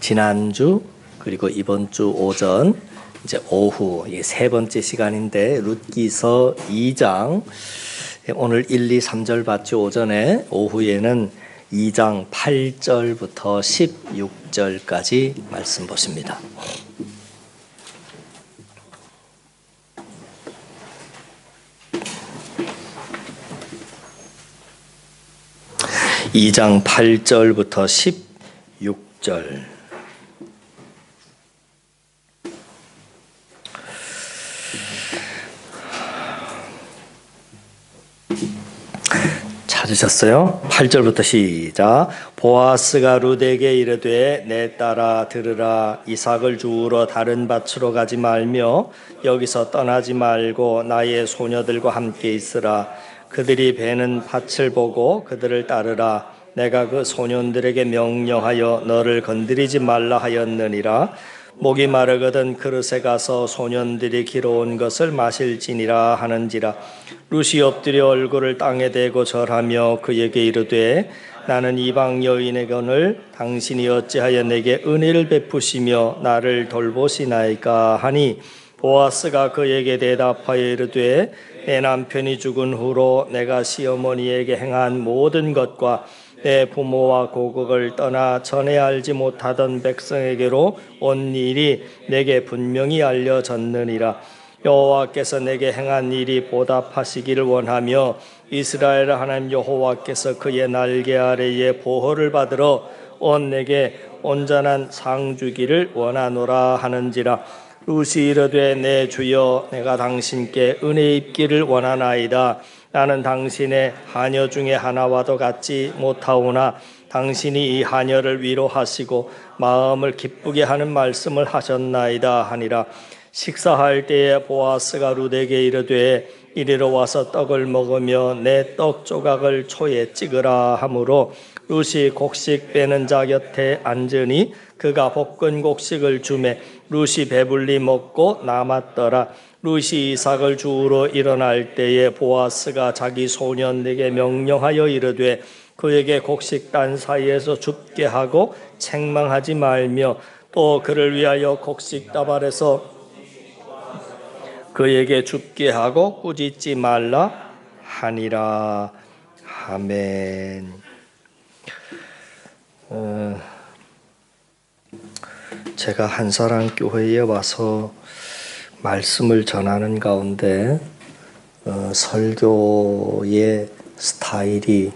지난주 그리고 이번 주 오전 이제 오후 이 세 번째 시간인데 룻기서 2장 오늘 1, 2, 3절 봤죠. 오전에 오후에는 2장 8절부터 16절까지 말씀 보십니다. 2장 8절부터 16절. 찾으셨어요? 8절부터 시작. 보아스가 룻에게 이르되 내 딸아 들으라. 이삭을 주우러 다른 밭으로 가지 말며 여기서 떠나지 말고 나의 소녀들과 함께 있으라. 그들이 베는 밭을 보고 그들을 따르라. 내가 그 소년들에게 명령하여 너를 건드리지 말라 하였느니라. 목이 마르거든 그릇에 가서 소년들이 길어온 것을 마실지니라 하는지라. 룻이 엎드려 얼굴을 땅에 대고 절하며 그에게 이르되 나는 이방 여인의 건을 당신이 어찌하여 내게 은혜를 베푸시며 나를 돌보시나이까 하니 보아스가 그에게 대답하여 이르되 내 남편이 죽은 후로 내가 시어머니에게 행한 모든 것과 내 부모와 고국을 떠나 전에 알지 못하던 백성에게로 온 일이 내게 분명히 알려졌느니라. 여호와께서 내게 행한 일이 보답하시기를 원하며 이스라엘 하나님 여호와께서 그의 날개 아래에 보호를 받으러 온 내게 온전한 상 주기를 원하노라 하는지라. 룻이 이르되 내 주여 내가 당신께 은혜 입기를 원하나이다. 나는 당신의 하녀 중에 하나와도 같지 못하오나 당신이 이 하녀를 위로하시고 마음을 기쁘게 하는 말씀을 하셨나이다 하니라. 식사할 때에 보아스가 룻에게 이르되 이리로 와서 떡을 먹으며 내 떡 조각을 초에 찍으라 하므로 룻이 곡식 빼는 자 곁에 앉으니 그가 볶은 곡식을 주매 룻이 배불리 먹고 남았더라. 룻이 이삭을 주우러 일어날 때에 보아스가 자기 소년에게 명령하여 이르되 그에게 곡식 단 사이에서 줍게 하고 책망하지 말며 또 그를 위하여 곡식 다발에서 그에게 줍게 하고 꾸짖지 말라 하니라. 아멘. 제가 한사랑 교회에 와서 말씀을 전하는 가운데 설교의 스타일이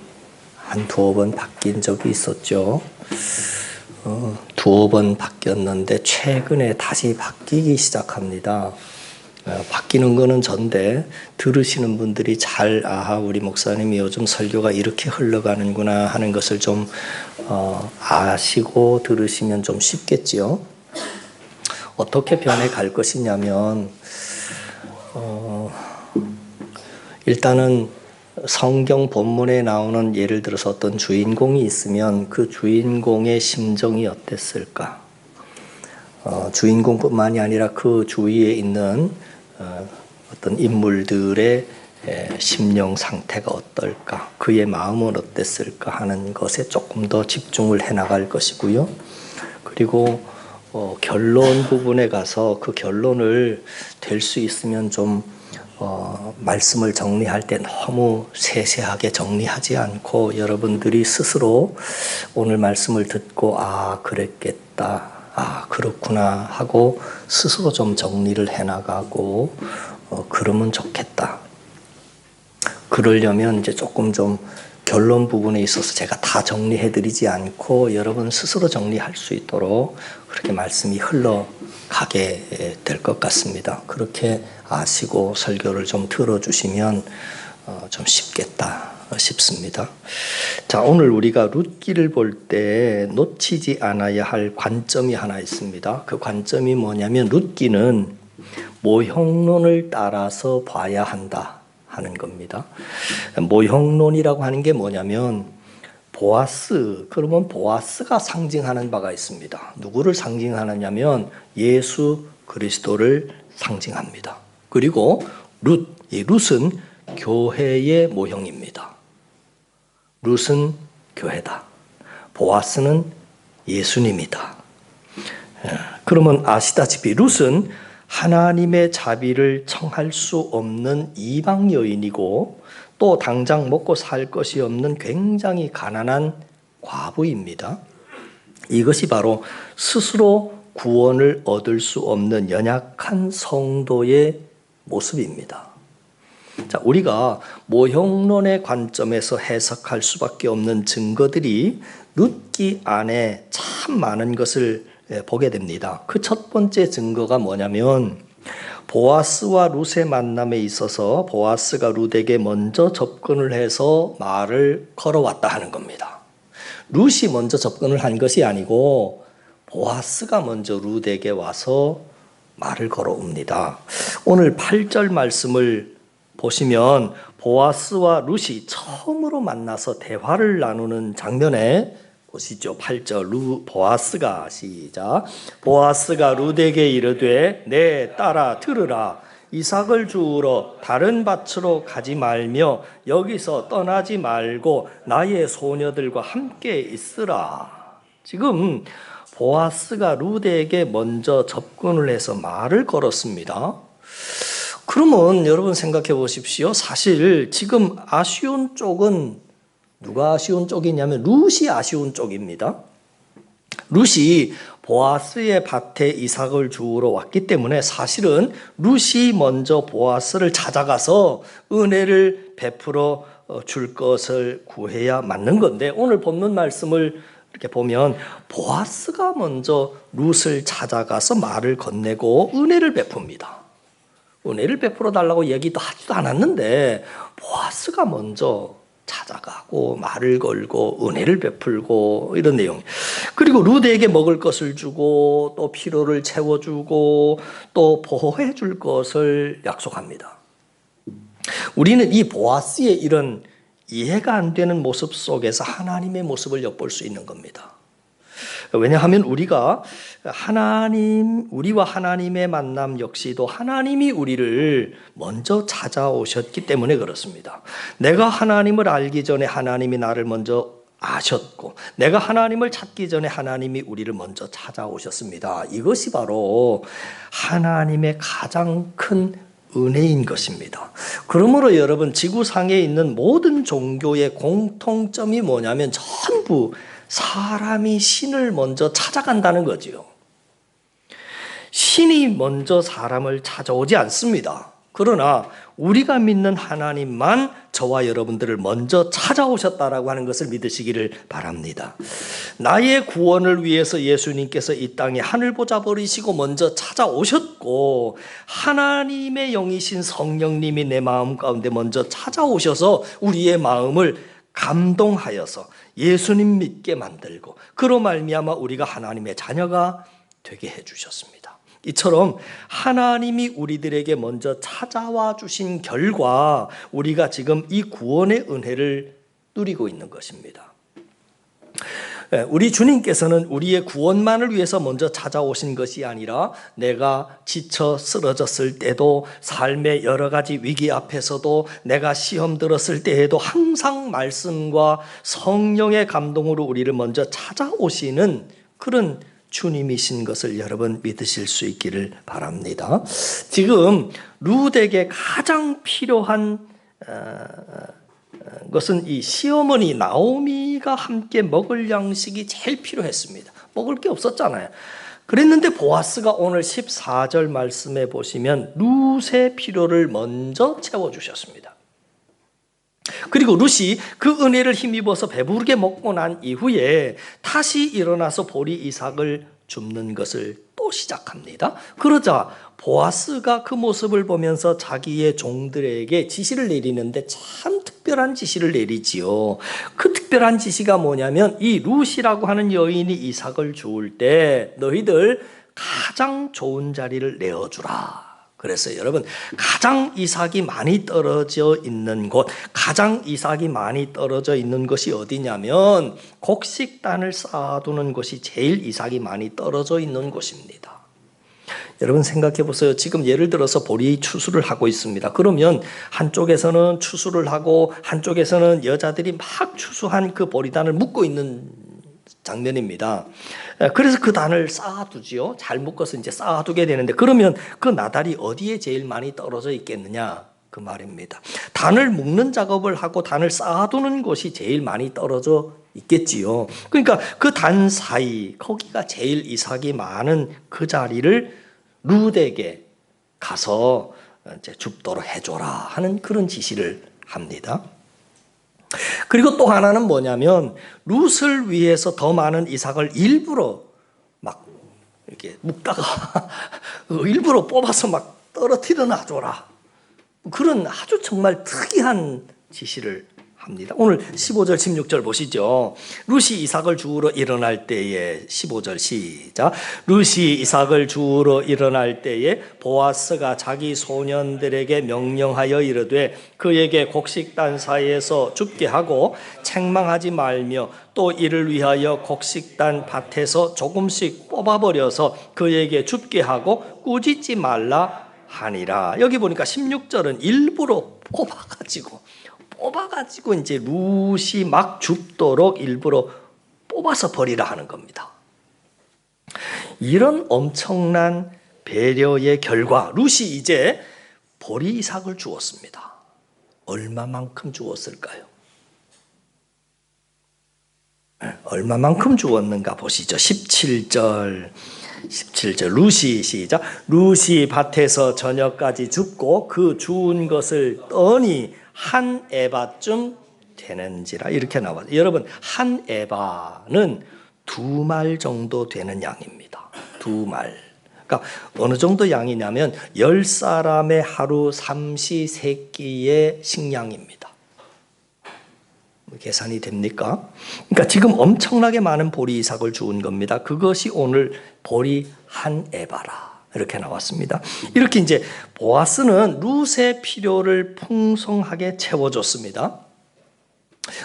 한 두어 번 바뀐 적이 있었죠. 두어 번 바뀌었는데 최근에 다시 바뀌기 시작합니다. 바뀌는 거는 전데 들으시는 분들이 잘 우리 목사님이 요즘 설교가 이렇게 흘러가는구나 하는 것을 좀 아시고 들으시면 좀 쉽겠지요. 어떻게 변해갈 것이냐면 일단은 성경 본문에 나오는 예를 들어서 어떤 주인공이 있으면 그 주인공의 심정이 어땠을까? 주인공뿐만이 아니라 그 주위에 있는 어떤 인물들의 심령 상태가 어떨까? 그의 마음은 어땠을까 하는 것에 조금 더 집중을 해나갈 것이고요. 그리고 결론 부분에 가서 그 결론을 될 수 있으면 좀 말씀을 정리할 때 너무 세세하게 정리하지 않고 여러분들이 스스로 오늘 말씀을 듣고 그랬겠다, 그렇구나 하고 스스로 좀 정리를 해나가고 그러면 좋겠다. 그러려면 이제 조금 좀 결론 부분에 있어서 제가 다 정리해드리지 않고 여러분 스스로 정리할 수 있도록 그렇게 말씀이 흘러가게 될 것 같습니다. 그렇게 아시고 설교를 좀 들어주시면 좀 쉽겠다 싶습니다. 자, 오늘 우리가 룻기를 볼 때 놓치지 않아야 할 관점이 하나 있습니다. 그 관점이 뭐냐면 룻기는 모형론을 따라서 봐야 한다 하는 겁니다. 모형론이라고 하는 게 뭐냐면 보아스, 그러면 보아스가 상징하는 바가 있습니다. 누구를 상징하느냐면 예수 그리스도를 상징합니다. 그리고 룻은 교회의 모형입니다. 룻은 교회다. 보아스는 예수님이다. 그러면 아시다시피 룻은 하나님의 자비를 청할 수 없는 이방 여인이고 또 당장 먹고 살 것이 없는 굉장히 가난한 과부입니다. 이것이 바로 스스로 구원을 얻을 수 없는 연약한 성도의 모습입니다. 자, 우리가 모형론의 관점에서 해석할 수밖에 없는 증거들이 룻기 안에 참 많은 것을 보게 됩니다. 그 첫 번째 증거가 뭐냐면 보아스와 룻의 만남에 있어서 보아스가 룻에게 먼저 접근을 해서 말을 걸어왔다 하는 겁니다. 룻이 먼저 접근을 한 것이 아니고 보아스가 먼저 룻에게 와서 말을 걸어옵니다. 오늘 8절 말씀을 보시면 보아스와 룻이 처음으로 만나서 대화를 나누는 장면에 보시죠. 8절 보아스가 시작. 보아스가 룻에게 이르되 내 딸아 들으라. 이삭을 주우러 다른 밭으로 가지 말며 여기서 떠나지 말고 나의 소녀들과 함께 있으라. 지금 보아스가 룻에게 먼저 접근을 해서 말을 걸었습니다. 그러면 여러분 생각해 보십시오. 사실 지금 아쉬운 쪽은 누가 아쉬운 쪽이냐면 룻이 아쉬운 쪽입니다. 룻이 보아스의 밭에 이삭을 주우러 왔기 때문에 사실은 룻이 먼저 보아스를 찾아가서 은혜를 베풀어 줄 것을 구해야 맞는 건데 오늘 본문 말씀을 이렇게 보면 보아스가 먼저 룻을 찾아가서 말을 건네고 은혜를 베풉니다. 은혜를 베풀어 달라고 얘기도 하지도 않았는데 보아스가 먼저 찾아가고 말을 걸고 은혜를 베풀고 이런 내용. 그리고 룻에게 먹을 것을 주고 또 필요를 채워주고 또 보호해 줄 것을 약속합니다. 우리는 이 보아스의 이런 이해가 안 되는 모습 속에서 하나님의 모습을 엿볼 수 있는 겁니다. 왜냐하면 우리와 하나님의 만남 역시도 하나님이 우리를 먼저 찾아오셨기 때문에 그렇습니다. 내가 하나님을 알기 전에 하나님이 나를 먼저 아셨고 내가 하나님을 찾기 전에 하나님이 우리를 먼저 찾아오셨습니다. 이것이 바로 하나님의 가장 큰 은혜인 것입니다. 그러므로 여러분 지구상에 있는 모든 종교의 공통점이 뭐냐면 전부 사람이 신을 먼저 찾아간다는 거지요. 신이 먼저 사람을 찾아오지 않습니다. 그러나 우리가 믿는 하나님만 저와 여러분들을 먼저 찾아오셨다라고 하는 것을 믿으시기를 바랍니다. 나의 구원을 위해서 예수님께서 이 땅에 하늘보좌 버리시고 먼저 찾아오셨고 하나님의 영이신 성령님이 내 마음 가운데 먼저 찾아오셔서 우리의 마음을 감동하여서 예수님 믿게 만들고 그로 말미암아 우리가 하나님의 자녀가 되게 해주셨습니다. 이처럼 하나님이 우리들에게 먼저 찾아와 주신 결과 우리가 지금 이 구원의 은혜를 누리고 있는 것입니다. 우리 주님께서는 우리의 구원만을 위해서 먼저 찾아오신 것이 아니라 내가 지쳐 쓰러졌을 때도 삶의 여러 가지 위기 앞에서도 내가 시험 들었을 때에도 항상 말씀과 성령의 감동으로 우리를 먼저 찾아오시는 그런 주님이신 것을 여러분 믿으실 수 있기를 바랍니다. 지금 룻에게 가장 필요한 것은 이 시어머니 나오미가 함께 먹을 양식이 제일 필요했습니다. 먹을 게 없었잖아요. 그랬는데 보아스가 오늘 14절 말씀에 보시면 룻의 필요를 먼저 채워주셨습니다. 그리고 룻이 그 은혜를 힘입어서 배부르게 먹고 난 이후에 다시 일어나서 보리 이삭을 줍는 것을 또 시작합니다. 그러자 보아스가 그 모습을 보면서 자기의 종들에게 지시를 내리는데 참 특별한 지시를 내리지요. 그 특별한 지시가 뭐냐면 이 룻이라고 하는 여인이 이삭을 주울 때 너희들 가장 좋은 자리를 내어주라. 그래서 여러분 가장 이삭이 많이 떨어져 있는 곳, 가장 이삭이 많이 떨어져 있는 것이 어디냐면 곡식단을 쌓아두는 곳이 제일 이삭이 많이 떨어져 있는 곳입니다. 여러분 생각해 보세요. 지금 예를 들어서 보리 추수를 하고 있습니다. 그러면 한쪽에서는 추수를 하고 한쪽에서는 여자들이 막 추수한 그 보리단을 묶고 있는 장면입니다. 그래서 그 단을 쌓아두지요. 잘 묶어서 이제 쌓아두게 되는데, 그러면 그 나달이 어디에 제일 많이 떨어져 있겠느냐? 그 말입니다. 단을 묶는 작업을 하고 단을 쌓아두는 곳이 제일 많이 떨어져 있겠지요. 그러니까 그 단 사이, 거기가 제일 이삭이 많은 그 자리를 룻에게 가서 이제 줍도록 해줘라 하는 그런 지시를 합니다. 그리고 또 하나는 뭐냐면, 룻을 위해서 더 많은 이삭을 일부러 막 이렇게 묶다가 일부러 뽑아서 막 떨어뜨려 놔줘라, 그런 아주 정말 특이한 지시를 합니다. 오늘 15절 16절 보시죠. 룻이 이삭을 주우러 일어날 때에, 15절 시작. 룻이 이삭을 주우러 일어날 때에 보아스가 자기 소년들에게 명령하여 이르되 그에게 곡식단 사이에서 줍게 하고 책망하지 말며 또 이를 위하여 곡식단 밭에서 조금씩 뽑아버려서 그에게 줍게 하고 꾸짖지 말라 하니라. 여기 보니까 16절은 일부러 뽑아가지고 이제 룻이 막 줍도록 일부러 뽑아서 버리라 하는 겁니다. 이런 엄청난 배려의 결과 룻이 이제 보리 이삭을 주었습니다. 얼마만큼 주었을까요? 얼마만큼 주었는가 보시죠. 17절 룻이 시작. 룻이 밭에서 저녁까지 줍고 그 주운 것을 떠니 한 에바쯤 되는지라, 이렇게 나와요. 여러분, 한 에바는 2말 정도 되는 양입니다. 2말. 그러니까 어느 정도 양이냐면 10사람의 하루 삼시세끼의 식량입니다. 계산이 됩니까? 그러니까 지금 엄청나게 많은 보리 이삭을 주운 겁니다. 그것이 오늘 보리 한 에바라, 이렇게 나왔습니다. 이렇게 이제 보아스는 룻의 필요를 풍성하게 채워줬습니다.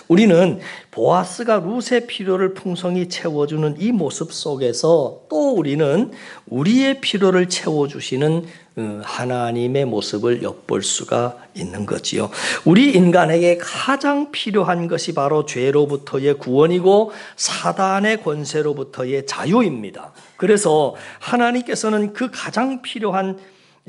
우리는 보아스가 룻의 필요를 풍성히 채워주는 이 모습 속에서 또 우리는 우리의 필요를 채워주시는 하나님의 모습을 엿볼 수가 있는 거지요. 우리 인간에게 가장 필요한 것이 바로 죄로부터의 구원이고 사단의 권세로부터의 자유입니다. 그래서 하나님께서는 그 가장 필요한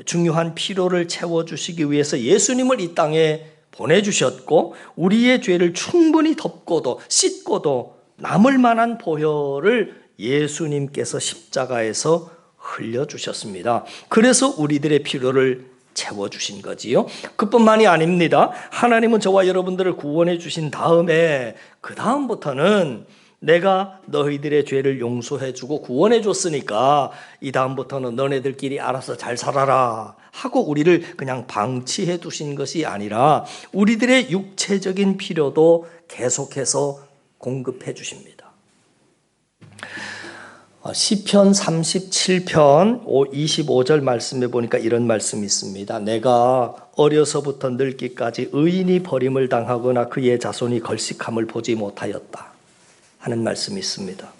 중요한 필요를 채워주시기 위해서 예수님을 이 땅에 보내주셨고, 우리의 죄를 충분히 덮고도 씻고도 남을 만한 보혈을 예수님께서 십자가에서 흘려주셨습니다. 그래서 우리들의 필요를 채워주신 거지요. 그뿐만이 아닙니다. 하나님은 저와 여러분들을 구원해 주신 다음에 그 다음부터는 내가 너희들의 죄를 용서해 주고 구원해 줬으니까 이 다음부터는 너네들끼리 알아서 잘 살아라 하고 우리를 그냥 방치해 두신 것이 아니라 우리들의 육체적인 필요도 계속해서 공급해 주십니다. 시편 37편 25절 말씀에 보니까 이런 말씀이 있습니다. 내가 어려서부터 늙기까지 의인이 버림을 당하거나 그의 자손이 걸식함을 보지 못하였다 하는 말씀이 있습니다.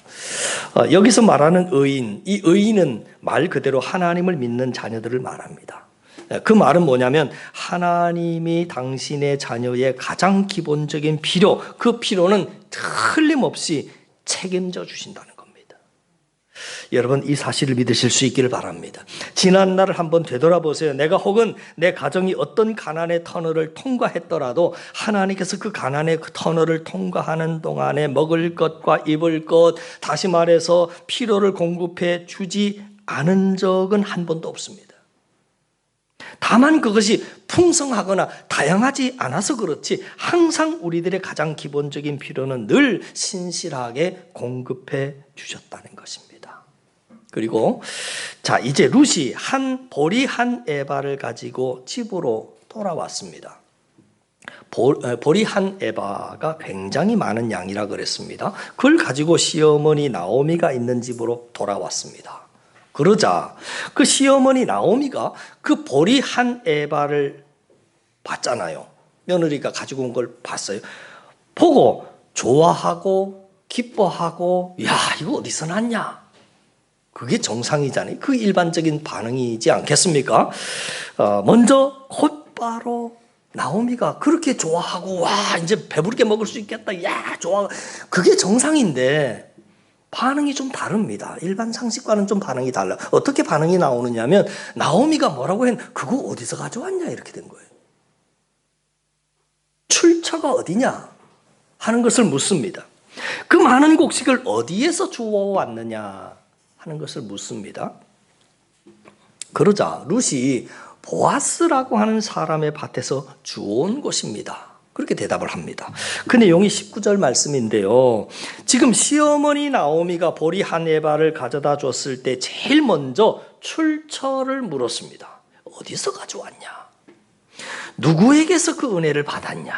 여기서 말하는 의인, 이 의인은 말 그대로 하나님을 믿는 자녀들을 말합니다. 그 말은 뭐냐면 하나님이 당신의 자녀의 가장 기본적인 필요, 그 필요는 틀림없이 책임져 주신다는 겁니다. 여러분, 이 사실을 믿으실 수 있기를 바랍니다. 지난 날을 한번 되돌아보세요. 내가 혹은 내 가정이 어떤 가난의 터널을 통과했더라도 하나님께서 그 가난의 그 터널을 통과하는 동안에 먹을 것과 입을 것, 다시 말해서 필요를 공급해 주지 않은 적은 한 번도 없습니다. 다만 그것이 풍성하거나 다양하지 않아서 그렇지 항상 우리들의 가장 기본적인 필요는 늘 신실하게 공급해 주셨다는 것입니다. 그리고 자, 이제 룻이 보리 한 에바를 가지고 집으로 돌아왔습니다. 보리 한 에바가 굉장히 많은 양이라 그랬습니다. 그걸 가지고 시어머니 나오미가 있는 집으로 돌아왔습니다. 그러자 그 시어머니 나오미가 그 보리 한 에바를 봤잖아요. 며느리가 가지고 온 걸 봤어요. 보고 좋아하고 기뻐하고, 야, 이거 어디서 났냐? 그게 정상이잖아요. 그 일반적인 반응이지 않겠습니까? 먼저 곧바로 나오미가 그렇게 좋아하고, 와, 이제 배부르게 먹을 수 있겠다. 야, 좋아. 그게 정상인데 반응이 좀 다릅니다. 일반 상식과는 좀 반응이 달라요. 어떻게 반응이 나오느냐면 나오미가 뭐라고 했는 그거 어디서 가져왔냐 이렇게 된 거예요. 출처가 어디냐 하는 것을 묻습니다. 그 많은 곡식을 어디에서 주워왔느냐 하는 것을 묻습니다. 그러자 룻이 보아스라고 하는 사람의 밭에서 주워온 것입니다. 그렇게 대답을 합니다. 그 내용이 19절 말씀인데요. 지금 시어머니 나오미가 보리 한 에바를 가져다 줬을 때 제일 먼저 출처를 물었습니다. 어디서 가져왔냐? 누구에게서 그 은혜를 받았냐?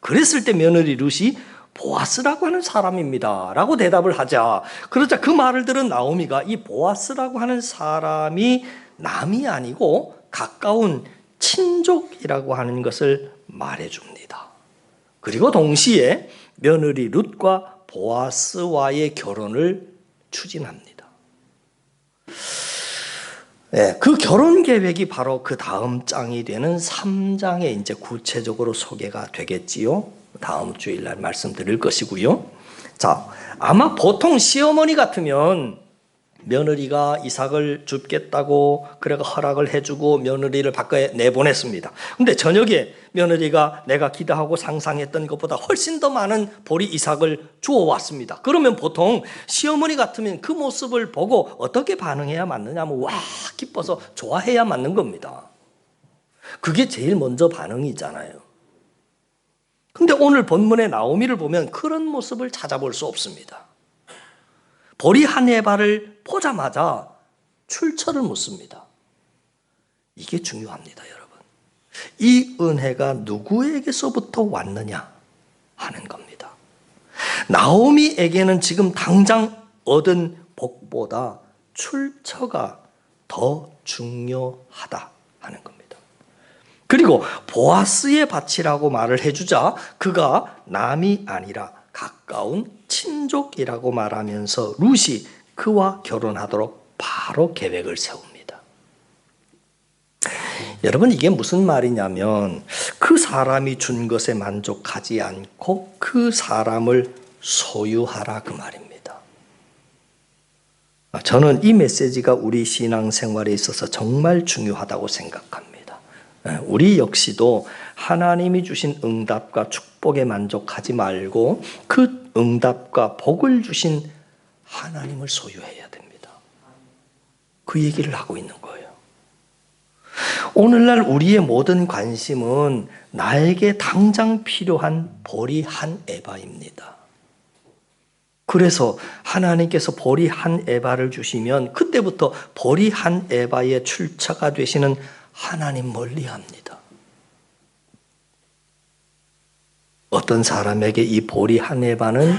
그랬을 때 며느리 룻이 보아스라고 하는 사람입니다 라고 대답을 하자, 그러자 그 말을 들은 나오미가 이 보아스라고 하는 사람이 남이 아니고 가까운 친족이라고 하는 것을 말해줍니다. 그리고 동시에 며느리 룻과 보아스와의 결혼을 추진합니다. 네, 그 결혼 계획이 바로 그 다음 장이 되는 3장에 이제 구체적으로 소개가 되겠지요. 다음 주일날 말씀드릴 것이고요. 자, 아마 보통 시어머니 같으면 며느리가 이삭을 줍겠다고 그래가 허락을 해주고 며느리를 밖에 내보냈습니다. 근데 저녁에 며느리가 내가 기대하고 상상했던 것보다 훨씬 더 많은 보리 이삭을 주워왔습니다. 그러면 보통 시어머니 같으면 그 모습을 보고 어떻게 반응해야 맞느냐면 와 기뻐서 좋아해야 맞는 겁니다. 그게 제일 먼저 반응이잖아요. 근데 오늘 본문의 나오미를 보면 그런 모습을 찾아볼 수 없습니다. 보리 한 에바를 보자마자 출처를 묻습니다. 이게 중요합니다, 여러분. 이 은혜가 누구에게서부터 왔느냐 하는 겁니다. 나오미에게는 지금 당장 얻은 복보다 출처가 더 중요하다 하는 겁니다. 그리고 보아스의 밭이라고 말을 해주자 그가 남이 아니라 가까운 친족이라고 말하면서 룻이 그와 결혼하도록 바로 계획을 세웁니다. 여러분 이게 무슨 말이냐면 그 사람이 준 것에 만족하지 않고 그 사람을 소유하라 그 말입니다. 저는 이 메시지가 우리 신앙생활에 있어서 정말 중요하다고 생각합니다. 우리 역시도 하나님이 주신 응답과 축복에 만족하지 말고 그 응답과 복을 주신 하나님을 소유해야 됩니다. 그 얘기를 하고 있는 거예요. 오늘날 우리의 모든 관심은 나에게 당장 필요한 보리 한 에바입니다. 그래서 하나님께서 보리 한 에바를 주시면 그때부터 보리 한 에바의 출처가 되시는 하나님 멀리합니다. 어떤 사람에게 이 보리 한 에바는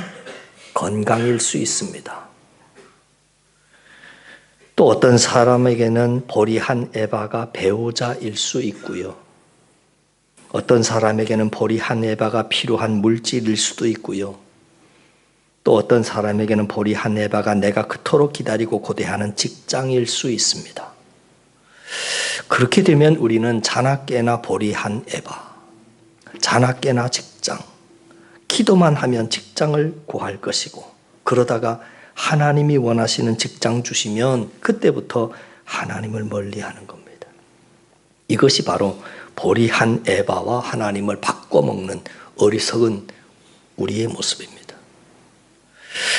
건강일 수 있습니다. 또 어떤 사람에게는 보리 한 에바가 배우자일 수 있고요. 어떤 사람에게는 보리 한 에바가 필요한 물질일 수도 있고요. 또 어떤 사람에게는 보리 한 에바가 내가 그토록 기다리고 고대하는 직장일 수 있습니다. 그렇게 되면 우리는 자나깨나 보리 한 에바, 자나깨나 직장, 기도만 하면 직장을 구할 것이고 그러다가 하나님이 원하시는 직장 주시면 그때부터 하나님을 멀리하는 겁니다. 이것이 바로 보리 한 에바와 하나님을 바꿔먹는 어리석은 우리의 모습입니다.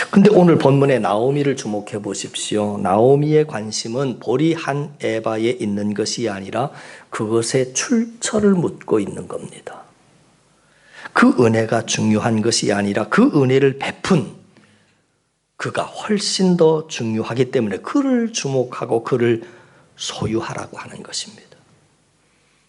근데 오늘 본문의 나오미를 주목해 보십시오. 나오미의 관심은 보리 한 에바에 있는 것이 아니라 그것의 출처를 묻고 있는 겁니다. 그 은혜가 중요한 것이 아니라 그 은혜를 베푼 그가 훨씬 더 중요하기 때문에 그를 주목하고 그를 소유하라고 하는 것입니다.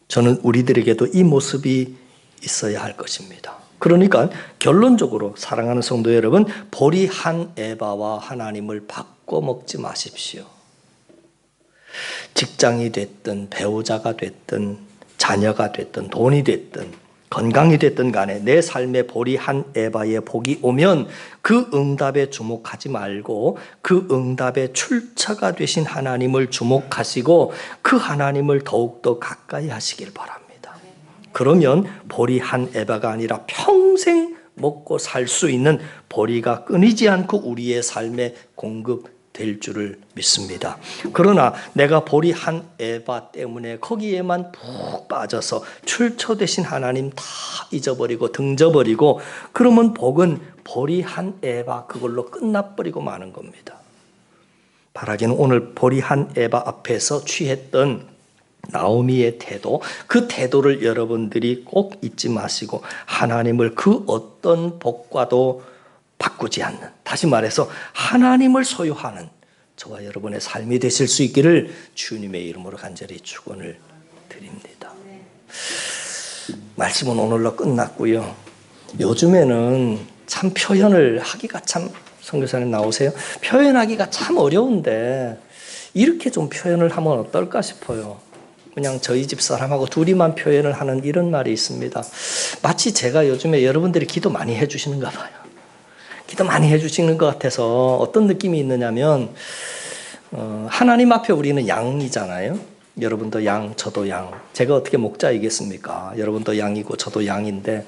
저는 우리들에게도 이 모습이 있어야 할 것입니다. 그러니까 결론적으로 사랑하는 성도 여러분, 보리 한 에바와 하나님을 바꿔 먹지 마십시오. 직장이 됐든 배우자가 됐든 자녀가 됐든 돈이 됐든 건강이 됐든 간에 내 삶에 보리 한 에바의 복이 오면 그 응답에 주목하지 말고 그 응답의 출처가 되신 하나님을 주목하시고 그 하나님을 더욱더 가까이 하시길 바랍니다. 그러면 보리 한 에바가 아니라 평생 먹고 살 수 있는 보리가 끊이지 않고 우리의 삶에 공급될 줄을 믿습니다. 그러나 내가 보리 한 에바 때문에 거기에만 푹 빠져서 출처 되신 하나님 다 잊어버리고 등져버리고 그러면 복은 보리 한 에바 그걸로 끝나버리고 마는 겁니다. 바라기는 오늘 보리 한 에바 앞에서 취했던 나오미의 태도, 그 태도를 여러분들이 꼭 잊지 마시고 하나님을 그 어떤 복과도 바꾸지 않는, 다시 말해서 하나님을 소유하는 저와 여러분의 삶이 되실 수 있기를 주님의 이름으로 간절히 축원을 드립니다. 말씀은 오늘로 끝났고요. 요즘에는 참 표현을 하기가 참, 선교사님 나오세요? 표현하기가 참 어려운데 이렇게 좀 표현을 하면 어떨까 싶어요. 그냥 저희 집 사람하고 둘이만 표현을 하는 이런 말이 있습니다. 마치 제가 요즘에 여러분들이 기도 많이 해주시는가 봐요. 기도 많이 해주시는 것 같아서 어떤 느낌이 있느냐면 하나님 앞에 우리는 양이잖아요. 여러분도 양, 저도 양. 제가 어떻게 목자이겠습니까? 여러분도 양이고 저도 양인데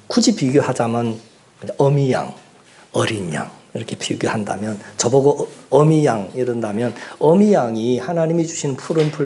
굳이 비교하자면 어미 양, 어린 양 이렇게 비교한다면 저보고 어미 양 이런다면 어미 양이 하나님이 주신 푸른 풀